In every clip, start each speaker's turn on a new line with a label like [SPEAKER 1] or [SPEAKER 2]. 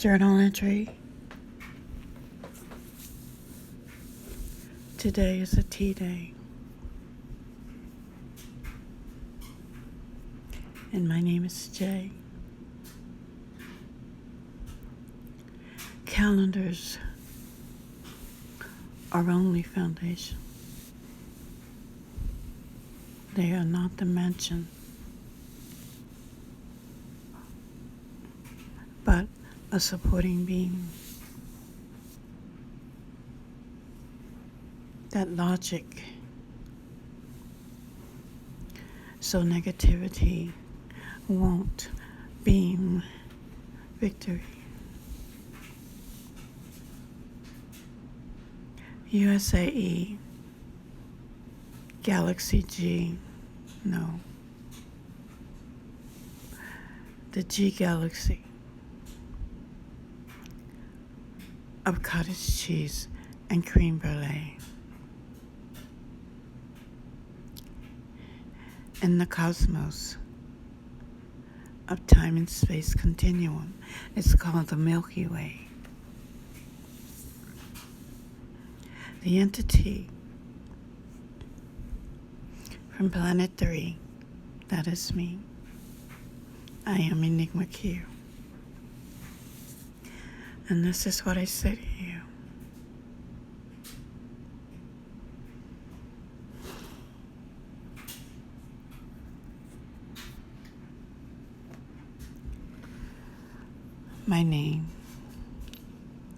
[SPEAKER 1] Journal entry. Today is a tea day. And my name is Jay. Calendars are only foundation. They are not dimension, but a supporting beam. That logic, so negativity won't beam victory. USAE, Galaxy G, no. The G Galaxy of cottage cheese and cream brulee. In the cosmos of time and space continuum, it's called the Milky Way. The entity from planet 3, that is me. I am EnigmaQ. And this is what I say to you. My name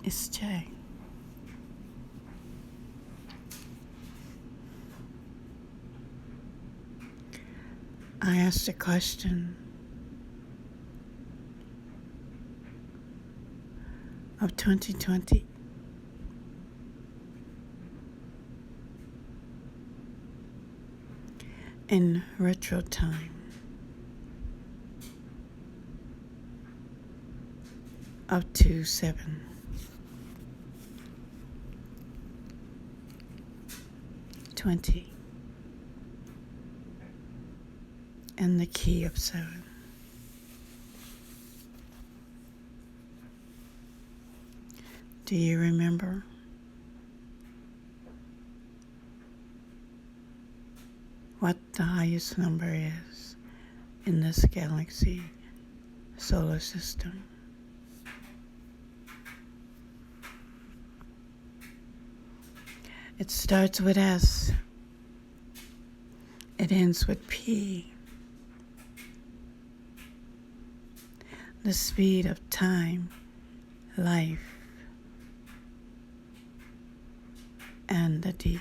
[SPEAKER 1] is Jay. I asked a question of 2020. In retro time. Of 2-7. And the key of 7. Do you remember? What the highest number is in this galaxy solar system? It starts with S. It ends with P. The speed of time, life, and the D.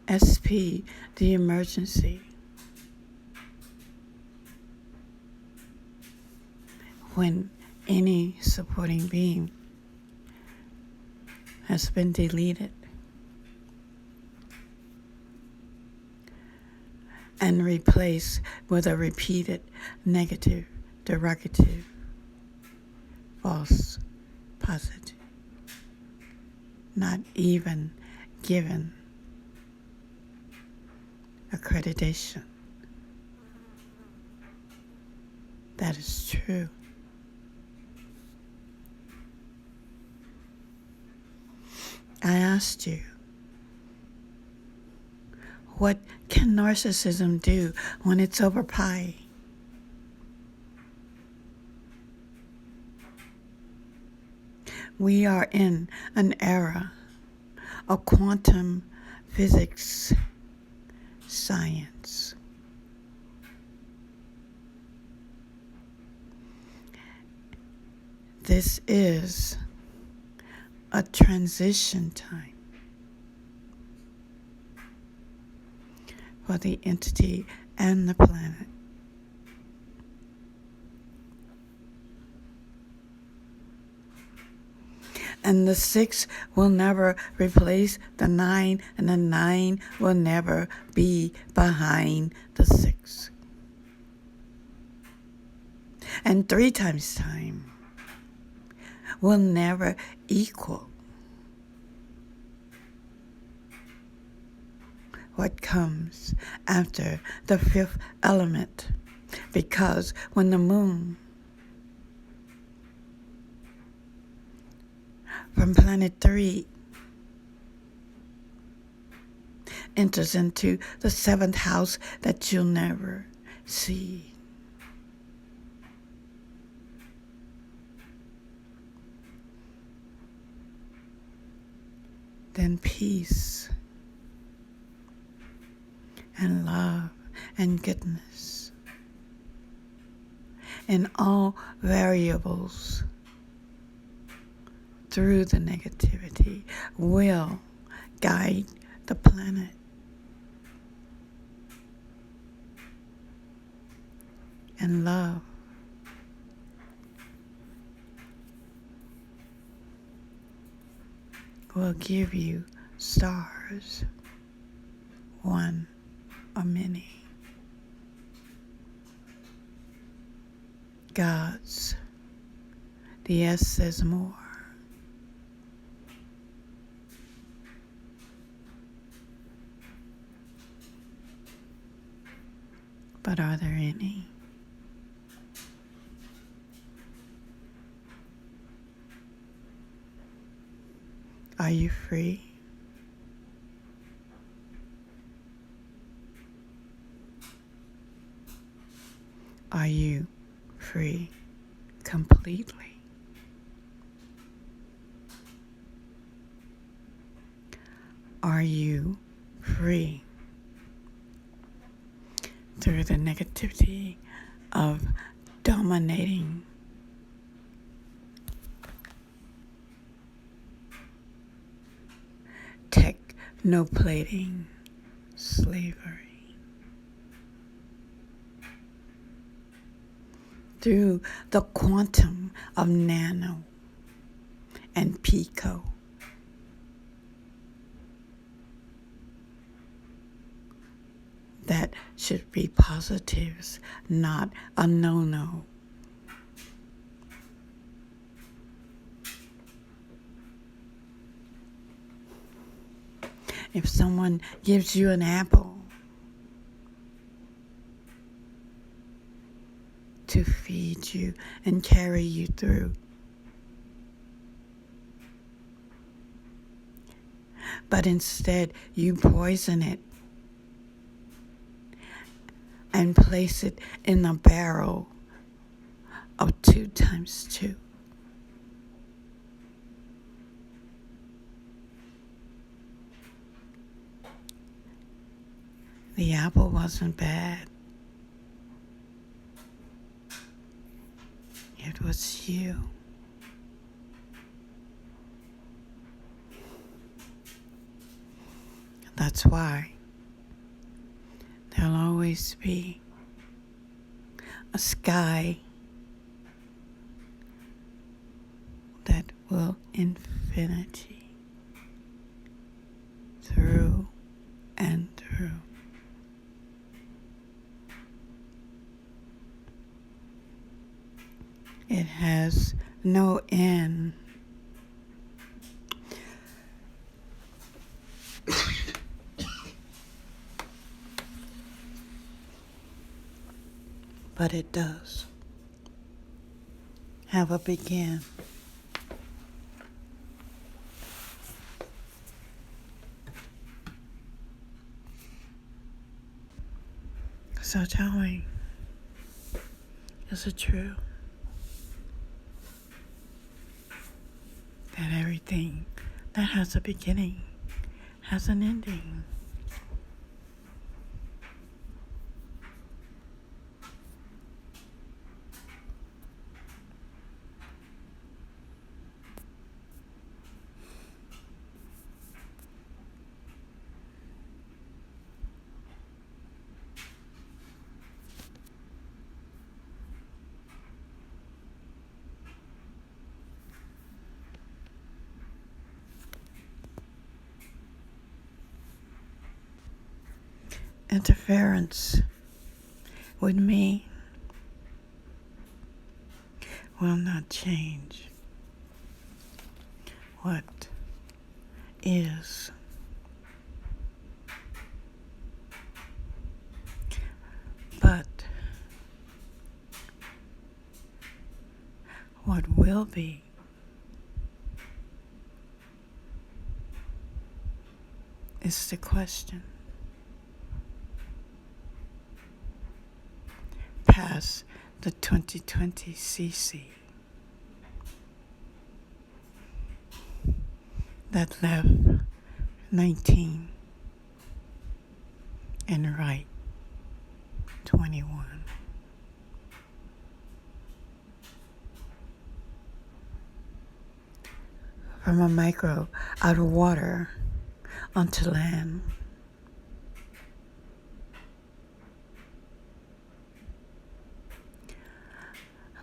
[SPEAKER 1] SP, the emergency. When any supporting being has been deleted and replaced with a repeated negative, derogative, false, positive, not even given accreditation. That is true. I asked you, what can narcissism do when it's over pi? We are in an era of quantum physics science. This is a transition time for the entity and the planet. And the 6 will never replace the 9, and the 9 will never be behind the 6. And 3 times time will never equal what comes after the fifth element. Because when the moon from planet 3 enters into the seventh house that you'll never see, then peace and love and goodness in all variables through the negativity will guide the planet. And love will give you stars, one or many, gods. The S says more. But are there any? Are you free? Are you free completely? Are you free through the negativity of dominating technoplating slavery, through the quantum of nano and pico, that should be positives, not a no-no. If someone gives you an apple to feed you and carry you through, but instead you poison it and place it in a barrel of 2 times 2. The apple wasn't bad. It was you. That's why there'll always be a sky that will infinity through and through. It has no end. But it does have a begin. So tell me, is it true that everything that has a beginning has an ending? Interference with me will not change what is. what will be is the question. Past the 2020 CC that left 19 and right 21. From a micro out of water onto land.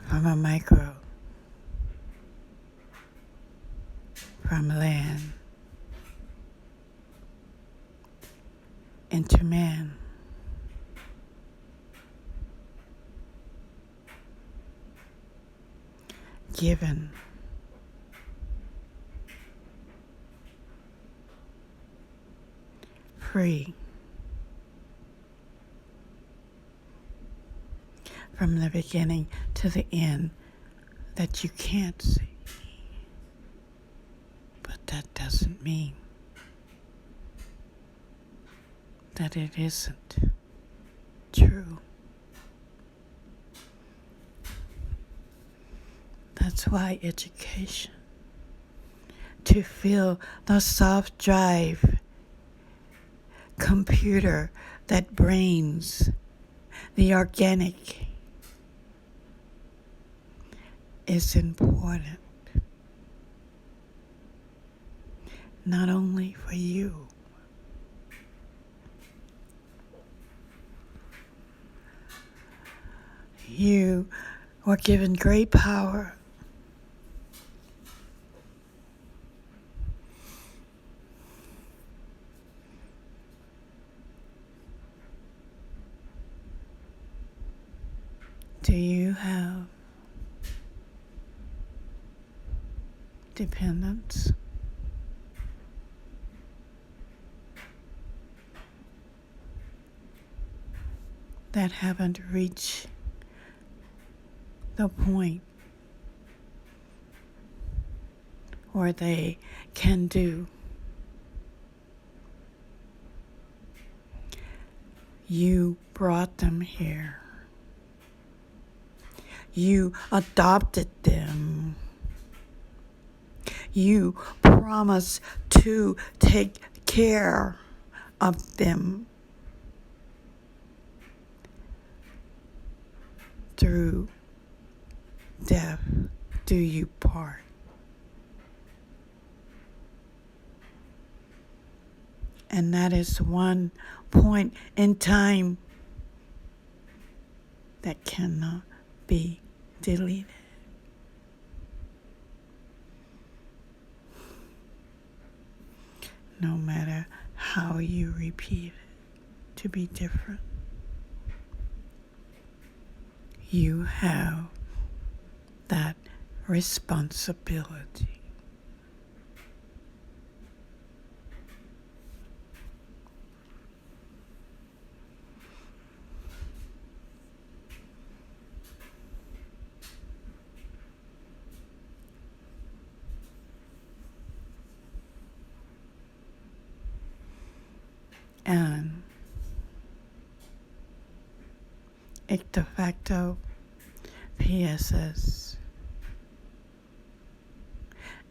[SPEAKER 1] From a micro from land into man. Given free from the beginning to the end that you can't see. But that doesn't mean that it isn't true. That's why education, to feel the soft drive computer that brains the organic, is important. Not only for you, you were given great power. Do you have dependents? That haven't reached the point where they can do. You brought them here. You adopted them. You promised to take care of them. Through death do you part. And that is one point in time that cannot be deleted. No matter how you repeat it to be different. You have that responsibility. And de facto PSS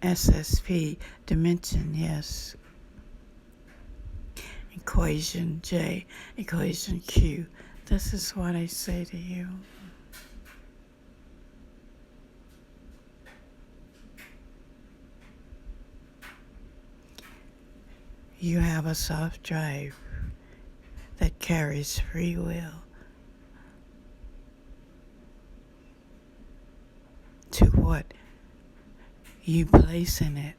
[SPEAKER 1] SSP dimension, yes. Equation J, equation Q. This is what I say to you. You have a soft drive that carries free will to what you place in it.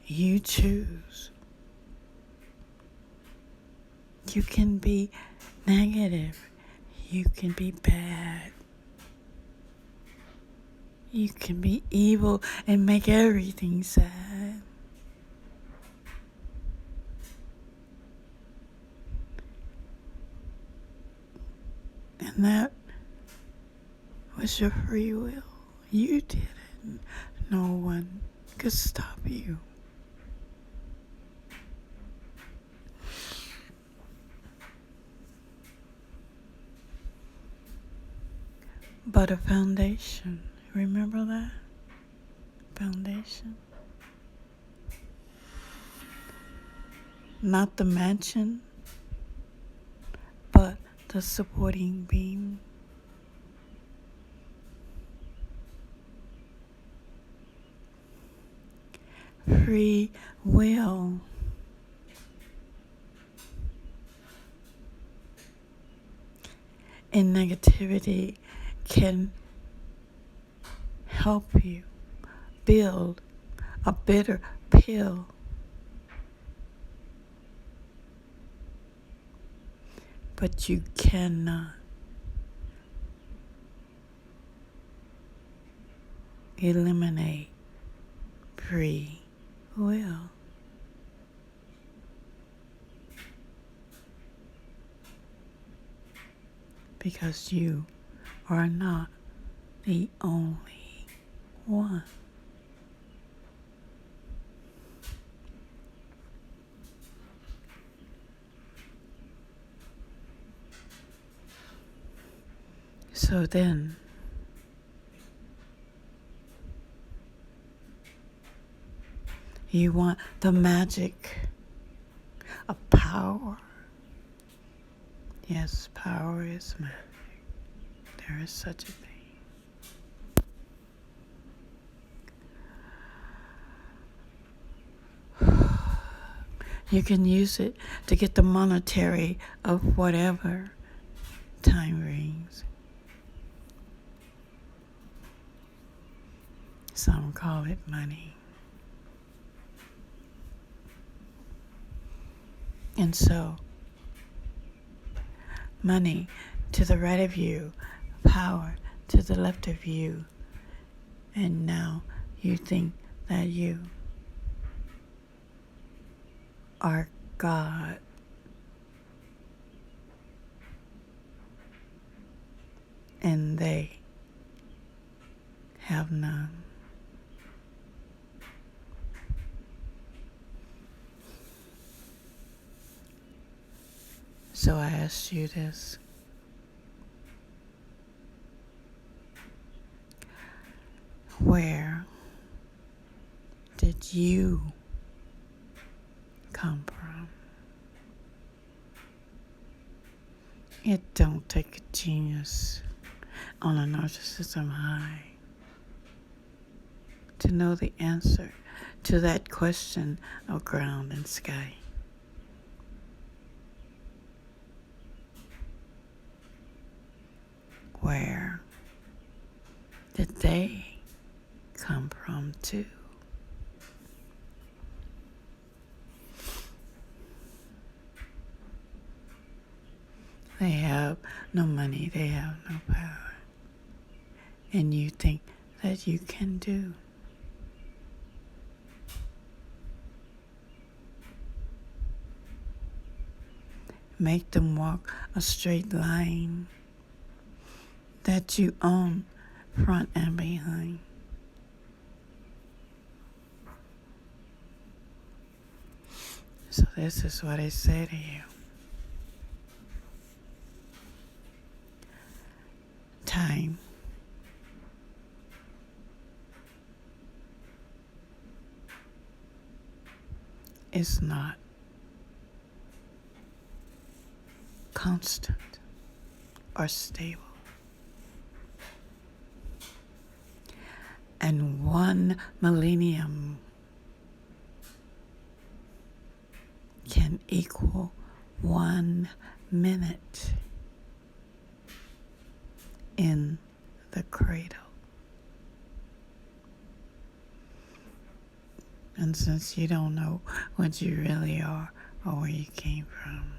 [SPEAKER 1] You choose. You can be negative. You can be bad. You can be evil and make everything sad. was your free will. You did it. No one could stop you. But a foundation, remember that? Foundation. Not the mansion, but the supporting beam. Free will. And negativity can help you build a bitter pill. But you cannot eliminate free will. Because you are not the only one. So then, you want the magic of power. Yes, power is magic. There is such a thing. You can use it to get the monetary of whatever time brings. Some call it money. And so, money to the right of you, power to the left of you, and now you think that you are God. And they have none. So I ask you this. Where did you come from? It don't take a genius on a narcissism high to know the answer to that question of ground and sky. Where did they come from too? They have no money, they have no power. And you think that you can do. Make them walk a straight line that you own front and behind. So this is what I say to you. Time is not constant or stable. And 1 millennium can equal 1 minute in the cradle. And since you don't know what you really are or where you came from,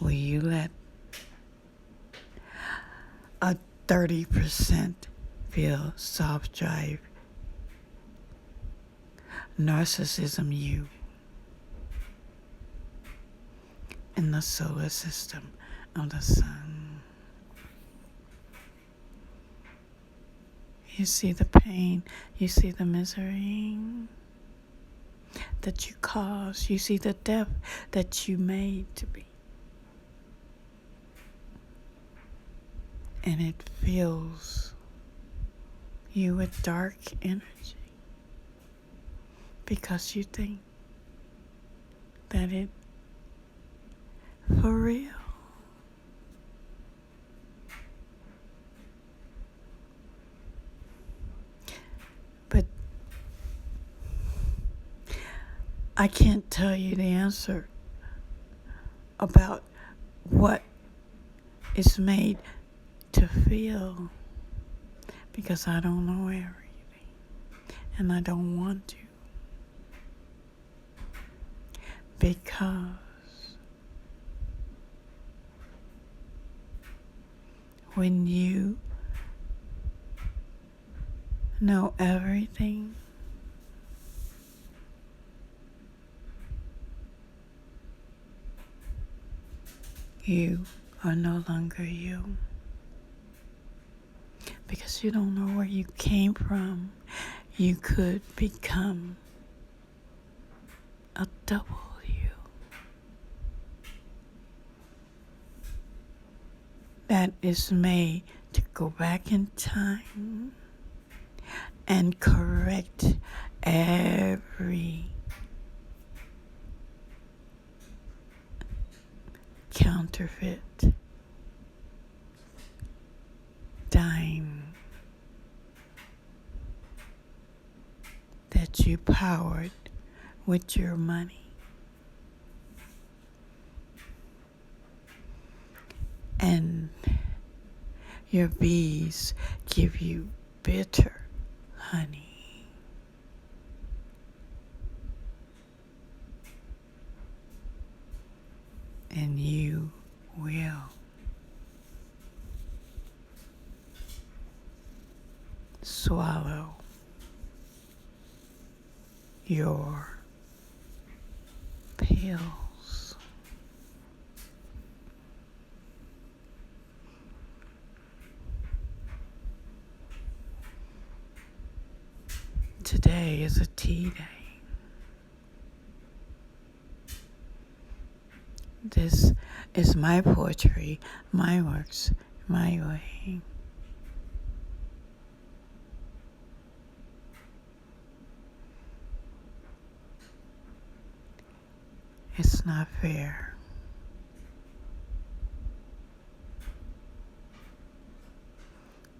[SPEAKER 1] will you let a 30% feel soft drive narcissism you in the solar system of the sun? You see the pain. You see the misery that you caused. You see the death that you made to be. And it fills you with dark energy because you think that it for real. But I can't tell you the answer about what is made to feel because I don't know everything and I don't want to, because when you know everything, you are no longer you. Because you don't know where you came from, you could become a double you. That is made to go back in time and correct every counterfeit dime that you powered with your money. And your bees give you bitter honey. And you will swallow your pills. Today is a tea day. This is my poetry, my works, my way. It's not fair.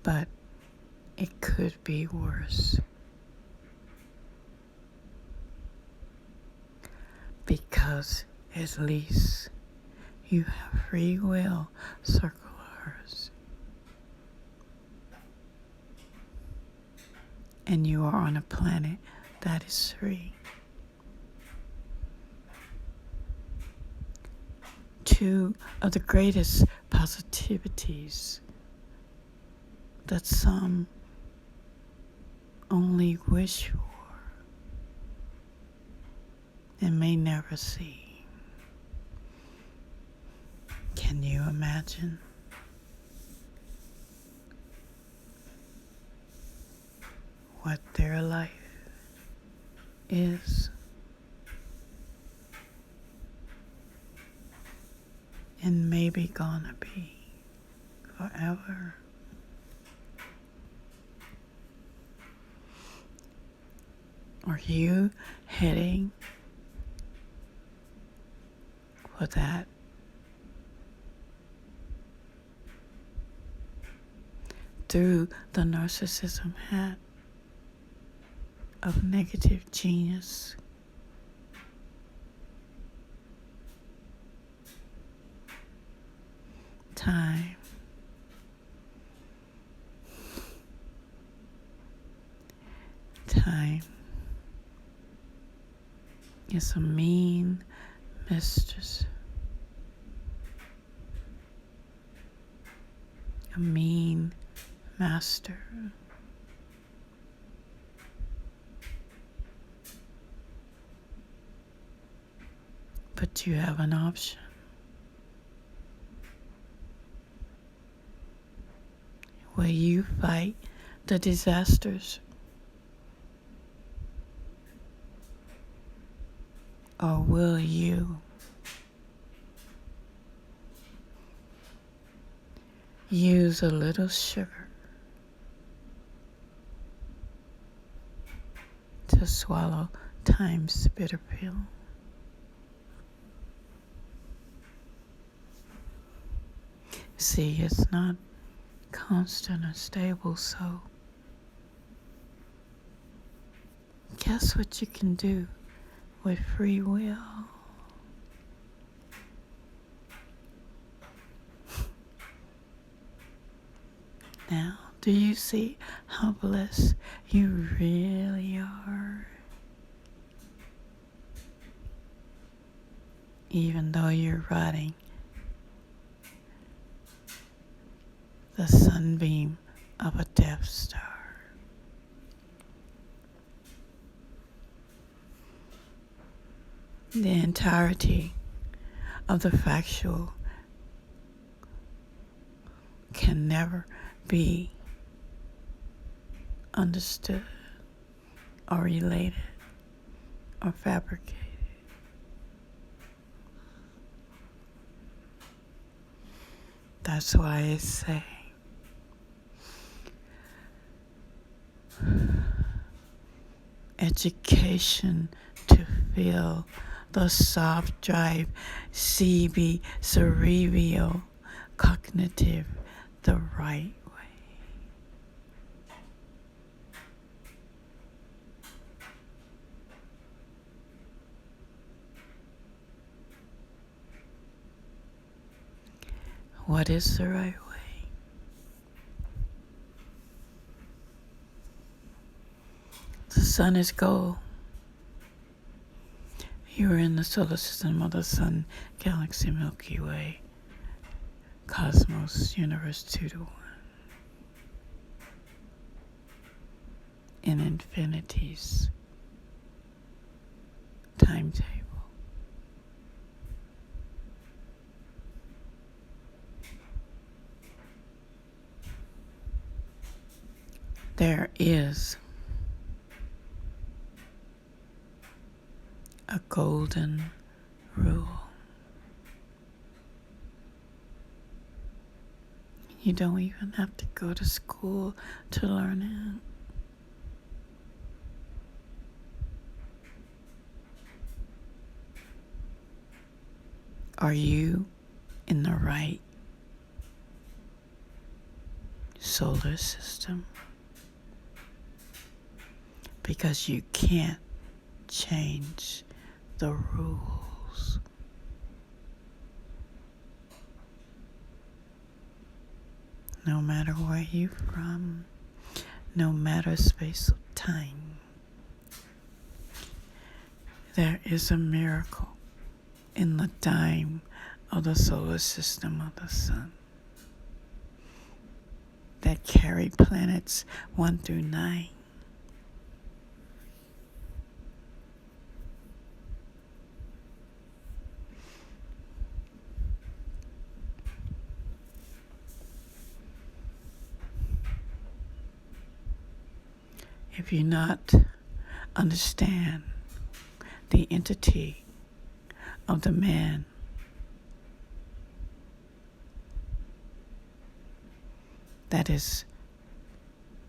[SPEAKER 1] But it could be worse. Because at least you have free will, circlers. And you are on a planet that is free. Two of the greatest positivities that some only wish for and may never see. Can you imagine? What their life is and maybe gonna be forever. Are you heading for that? Through the narcissism hat of negative genius. Time is a mean mistress, a mean master. But you have an option. Will you fight the disasters? Or will you use a little sugar to swallow time's bitter pill? See, it's not constant or stable, so guess what you can do with free will? Now, do you see how blessed you really are? Even though you're riding the sunbeam of a Death Star. The entirety of the factual can never be understood or related or fabricated. That's why I say education to feel the soft drive, CB, cerebral, cognitive, the right way. What is the right way? The sun is gold. You are in the solar system of the sun, galaxy, Milky Way, cosmos, universe 2 to 1. In infinity's timetable. There is a golden rule. You don't even have to go to school to learn it. Are you in the right solar system? Because you can't change the rules. No matter where you're from, no matter space of time, there is a miracle in the dime of the solar system of the sun that carry planets 1 through 9. If you not understand the entity of the man, that is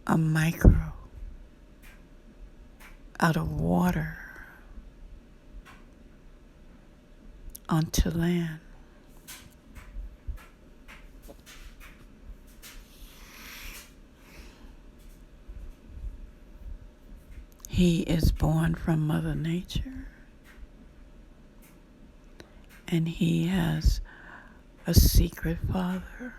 [SPEAKER 1] a micro out of water onto land. He is born from Mother Nature, and he has a secret father.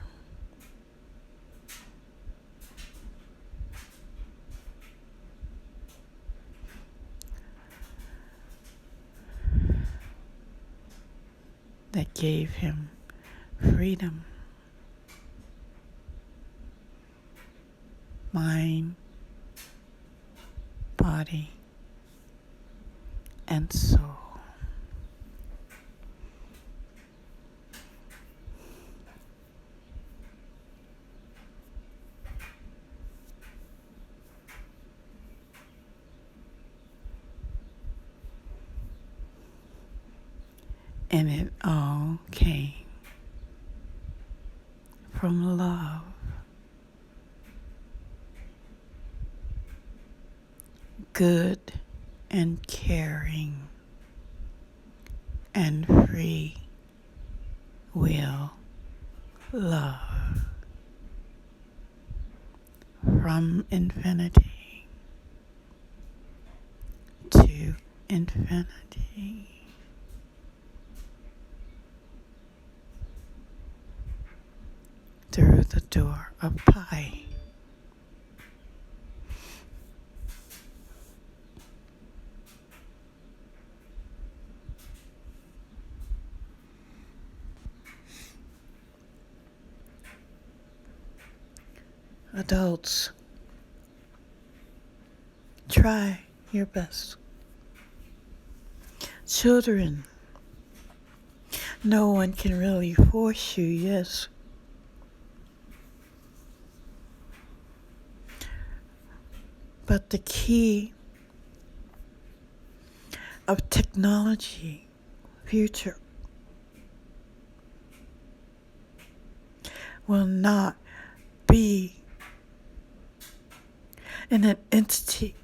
[SPEAKER 1] That gave him freedom, mind, body, and soul. And it all came from love. Good and caring and free will love from infinity to infinity. Through the door of Pi. Adults, try your best. Children, no one can really force you, yes. But the key of technology, future, will not be in an entity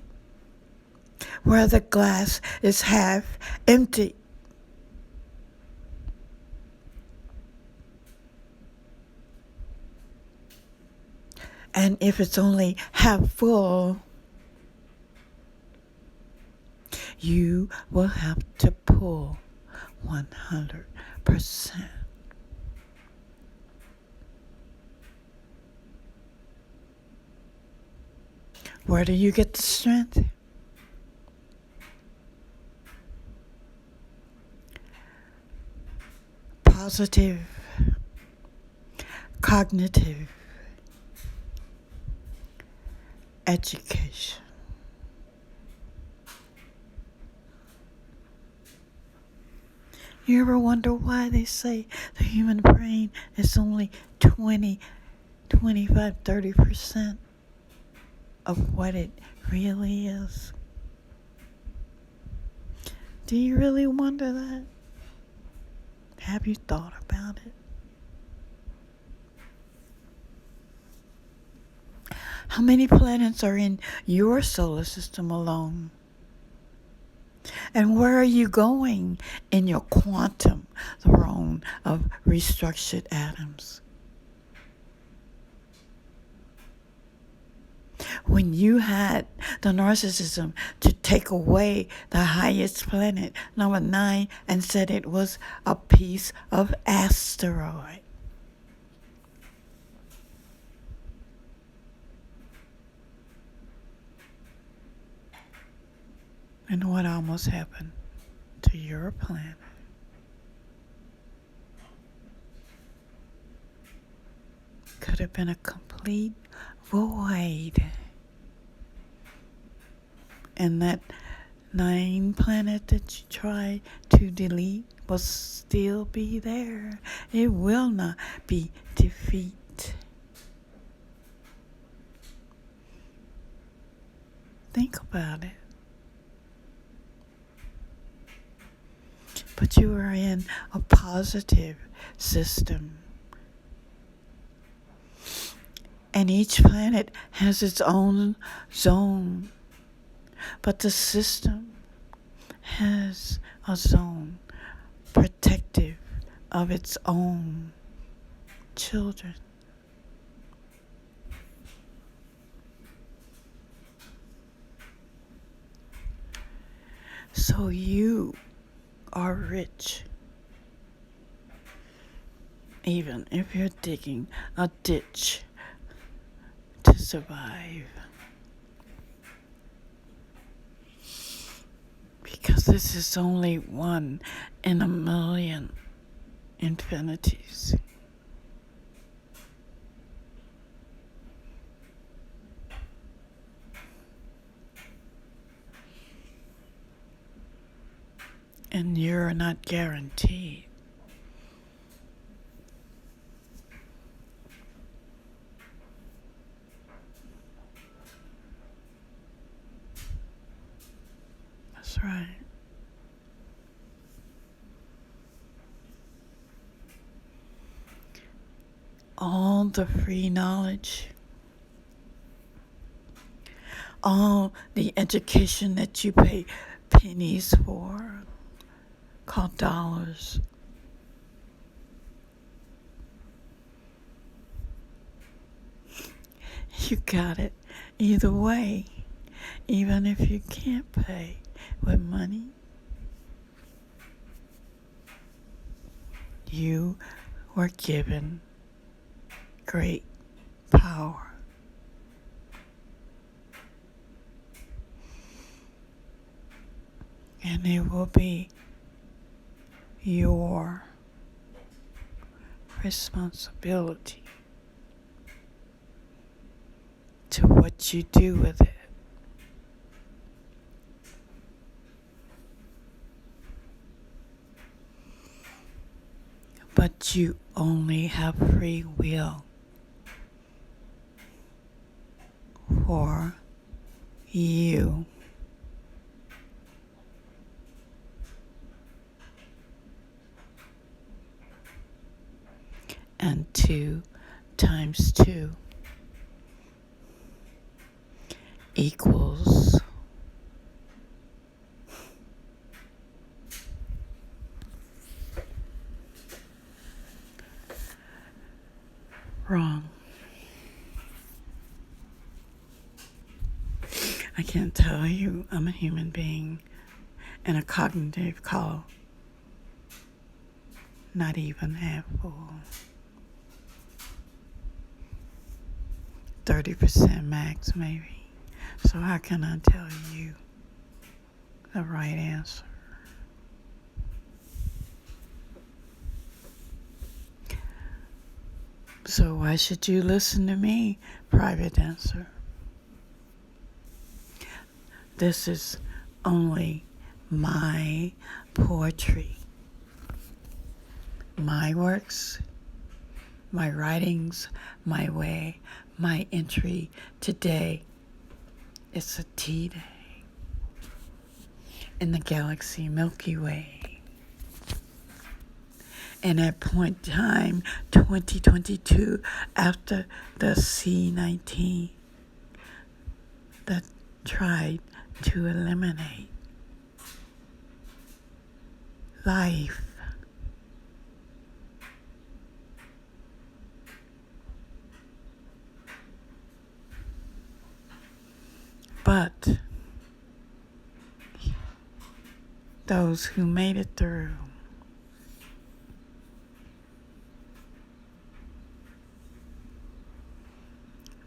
[SPEAKER 1] where the glass is half empty. And if it's only half full, you will have to pull 100%. Where do you get the strength? Positive, cognitive education. You ever wonder why they say the human brain is only 20, 25, 30% of what it really is? Do you really wonder that? Have you thought about it? How many planets are in your solar system alone? And where are you going in your quantum throne of restructured atoms? When you had the narcissism to take away the highest planet, number 9, and said it was a piece of asteroid. And what almost happened to your planet? Could have been a complete void. And that 9 planet that you try to delete will still be there. It will not be defeat. Think about it. But you are in a positive system. And each planet has its own zone. But the system has a zone protective of its own children. So you are rich, even if you're digging a ditch to survive. Because this is only one in a million infinities. And you're not guaranteed. That's right. all the free knowledge, all the education that you pay pennies for, called dollars. You got it either way, even if you can't pay with money. You were given great power. And it will be your responsibility to what you do with it. But you only have free will for you. And 2 times 2 equals wrong. I can't tell you I'm a human being in a cognitive call, not even half full. 30% max, maybe. So how can I tell you the right answer? So why should you listen to me? Private answer. This is only my poetry, my works, my writings, my way, my entry today. It's a tea day in the galaxy Milky Way. And at point time 2022, after the C-19 that tried to eliminate life, but those who made it through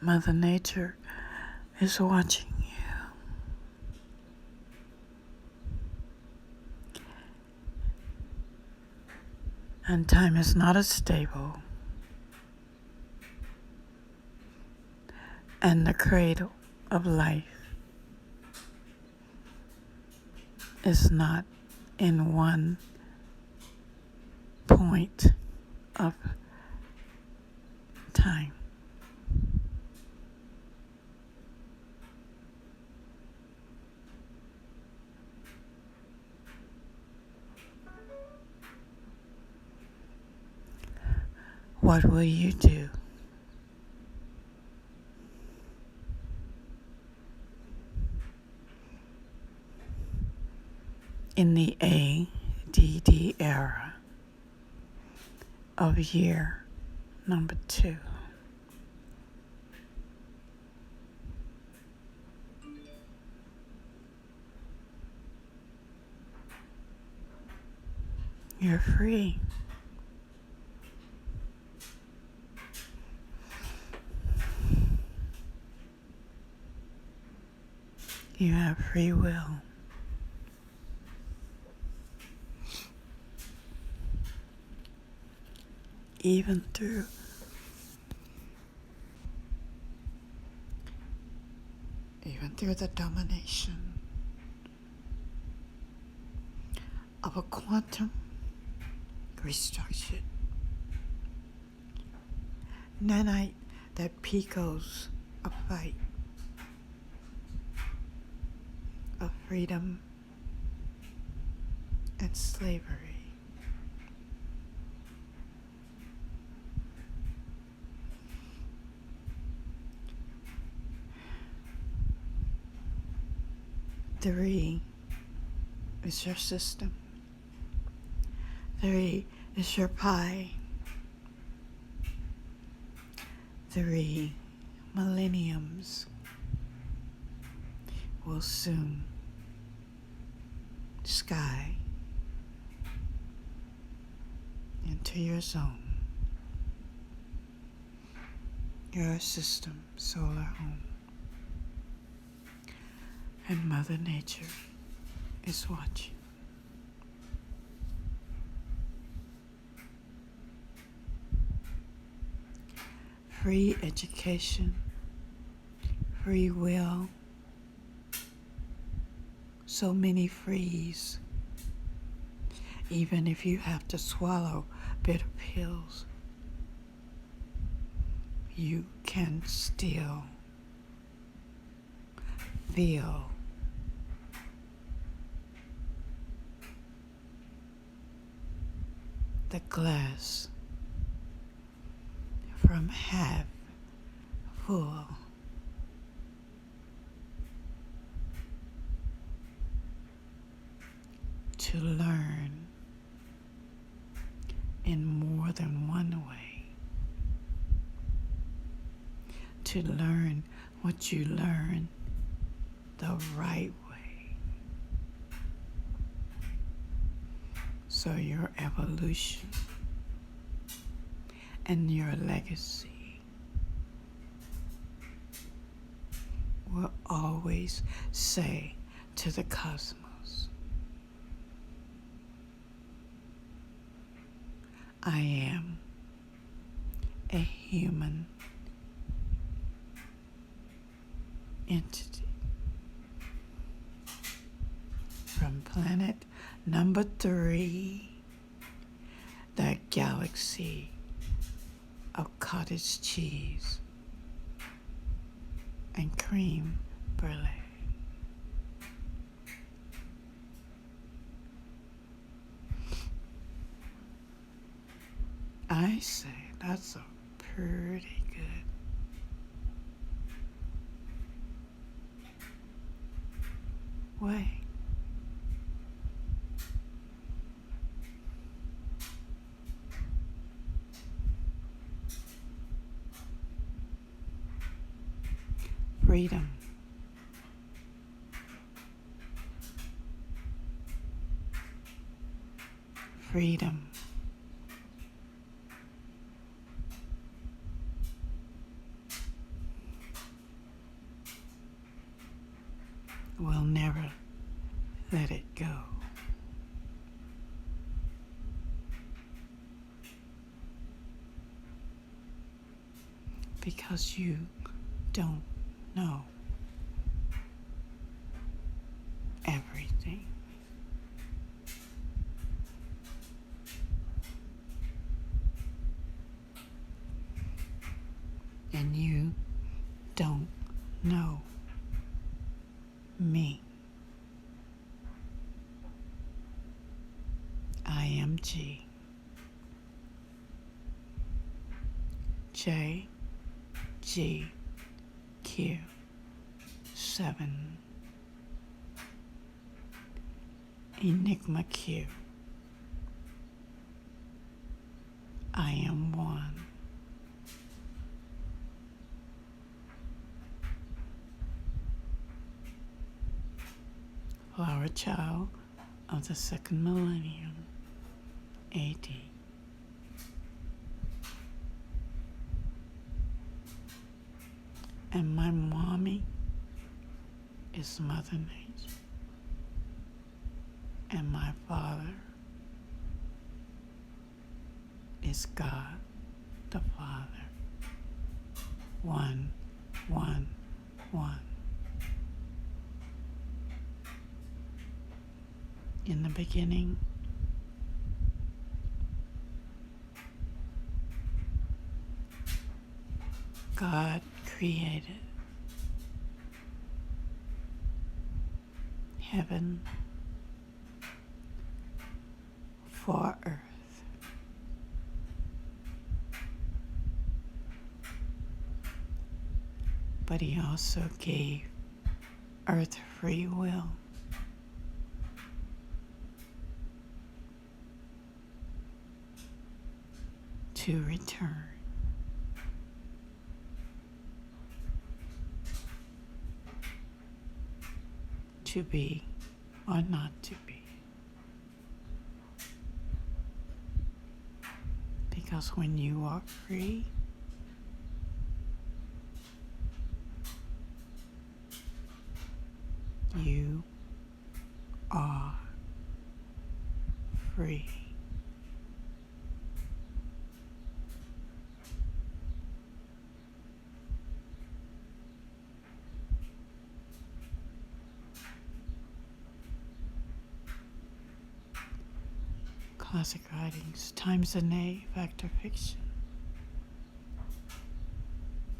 [SPEAKER 1] Mother Nature is watching you. And time is not as stable. And the cradle of life is not in one point of time. What will you do? In the ADD era of year number 2. You're free. You have free will. Even through the domination of a quantum restructured nanite that picos a fight of freedom and slavery. 3 is your system. 3 is your pie. 3 millenniums will soon sky into your zone, your system, solar home. And Mother Nature is watching. Free education, free will, so many frees. Even if you have to swallow bitter pills, you can still feel the glass from half full to learn in more than one way, to learn what you learn the right way, so your evolution and your legacy will always say to the cosmos, I am a human entity from planet number 3, the galaxy of cottage cheese and cream brulee. I say that's a pretty good way. Freedom. Freedom. We'll never let it go. Because you don't know everything. And you don't know me. I am G. J. G. Q. 7. EnigmaQ. I am 1. Flower child of the 2nd millennium, AD. And my mommy is Mother Nature. And my father is God the Father. 1, 1, 1. In the beginning, God created heaven for earth. But he also gave earth free will. to return. To be or not to be. Because when you are free, you are free. Classic writings, times a nay, fact or fiction.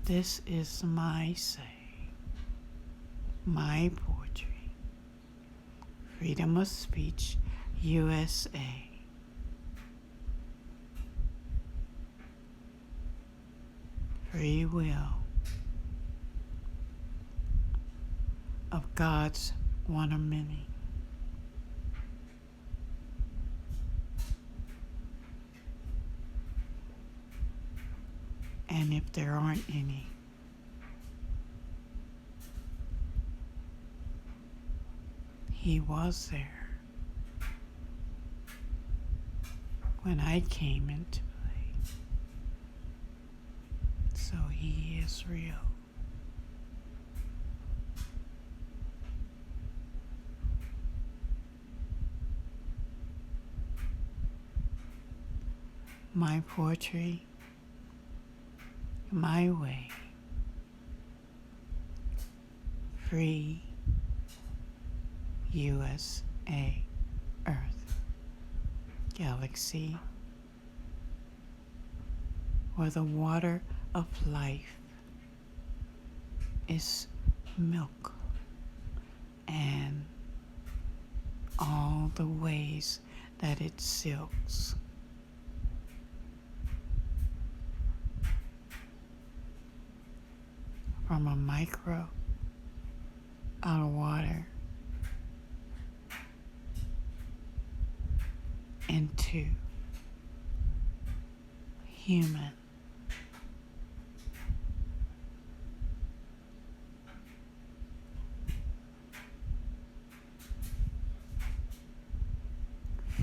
[SPEAKER 1] This is my say, my poetry. Freedom of Speech, USA. Free will of God's one or many. And if there aren't any, He was there when I came into play. So He is real. My poetry, my way. Free USA, Earth, galaxy, where the water of life is milk, and all the ways that it silks. From a micro out of water into human.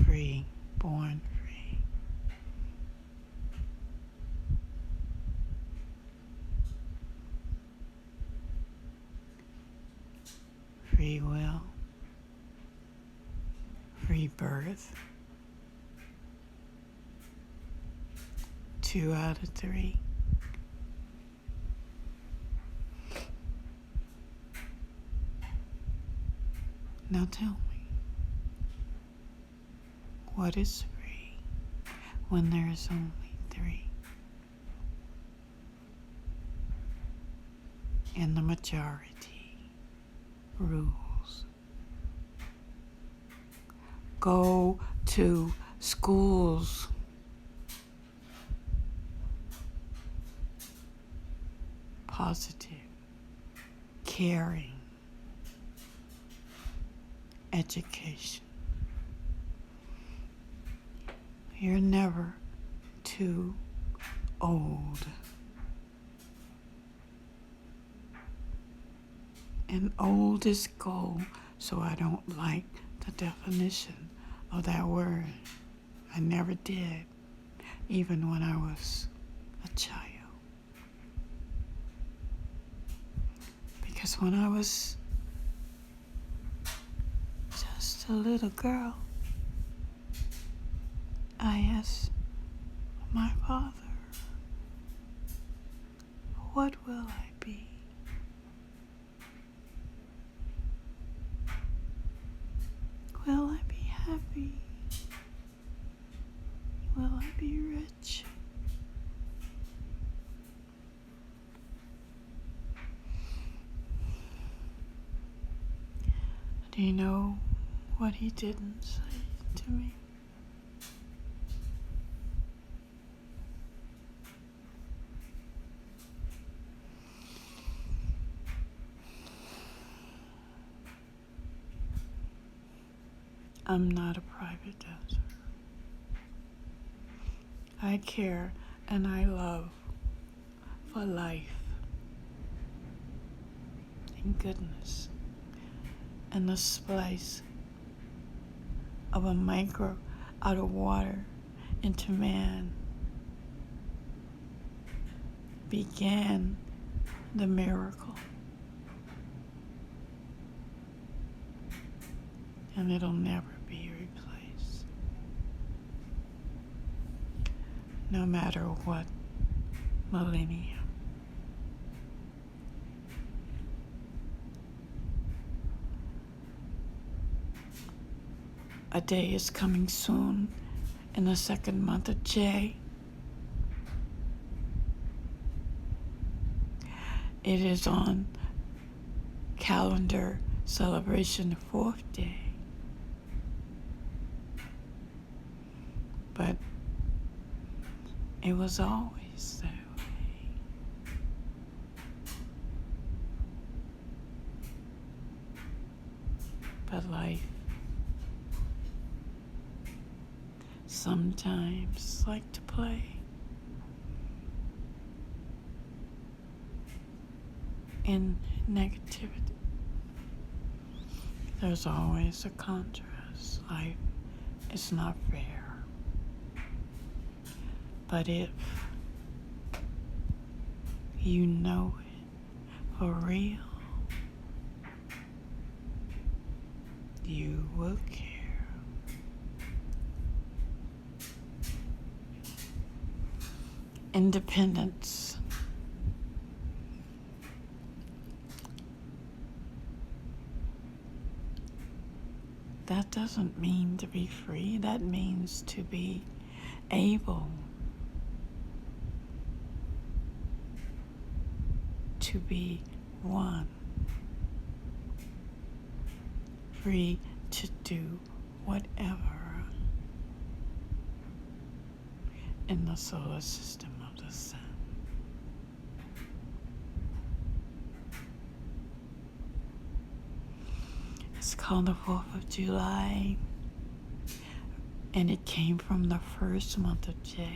[SPEAKER 1] Free, born free. Free will, free birth. 2 out of 3. Now tell me, what is free when there is only 3? And the majority rules. Go to schools. Positive, caring, education. You're never too old. And old is gold, so I don't like the definition of that word. I never did, even when I was a child. Because when I was just a little girl, I asked my father, what will I be? Will I be happy? Will I be rich? Do you know what he didn't say to me? I'm not a private dancer. I care and I love for life and goodness and the splice of a micro out of water into man began the miracle. And it'll never be replaced. No matter what millennium. A day is coming soon in the second month of J. It is on calendar celebration 4th day. But it was always that way. But life sometimes like to play in negativity. There's always a contrast. Life is not fair. But if you know it for real, you will care. Independence. That doesn't mean to be free. That means to be able to be one. Free to do whatever in the solar system of the sun. It's called the 4th of July, and it came from the first month of J.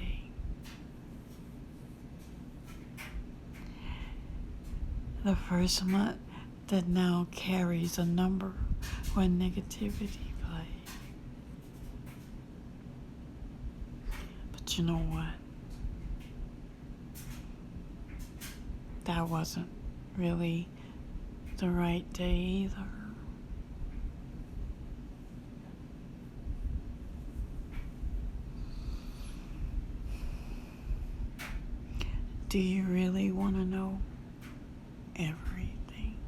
[SPEAKER 1] The first month that now carries a number when negativity plays. But you know what? That wasn't really the right day either. Do you really want to know everything?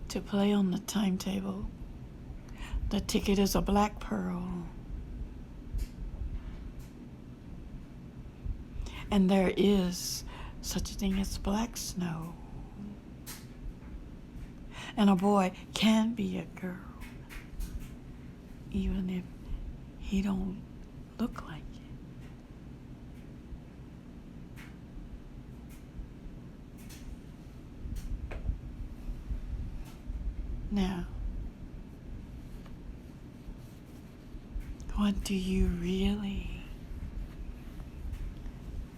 [SPEAKER 1] To play on the timetable, the ticket is a black pearl. And there is such a thing as black snow. And a boy can be a girl, even if he don't look like it. Now, what do you really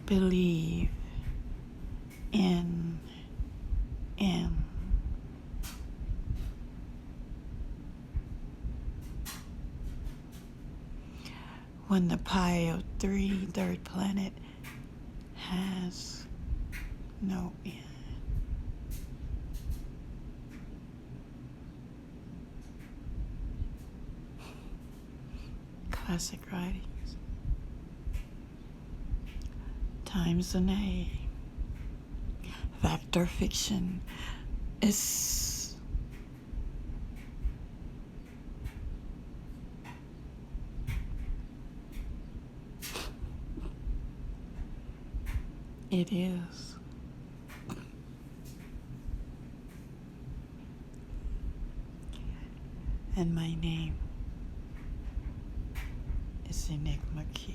[SPEAKER 1] believe in? When the pi of 3, third planet, has no end. Classic writings. Times an A. Fact or fiction is it is. And my name is EnigmaQ.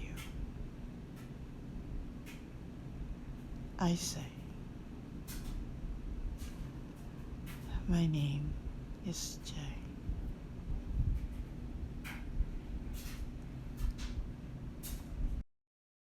[SPEAKER 1] I say, my name is Jay.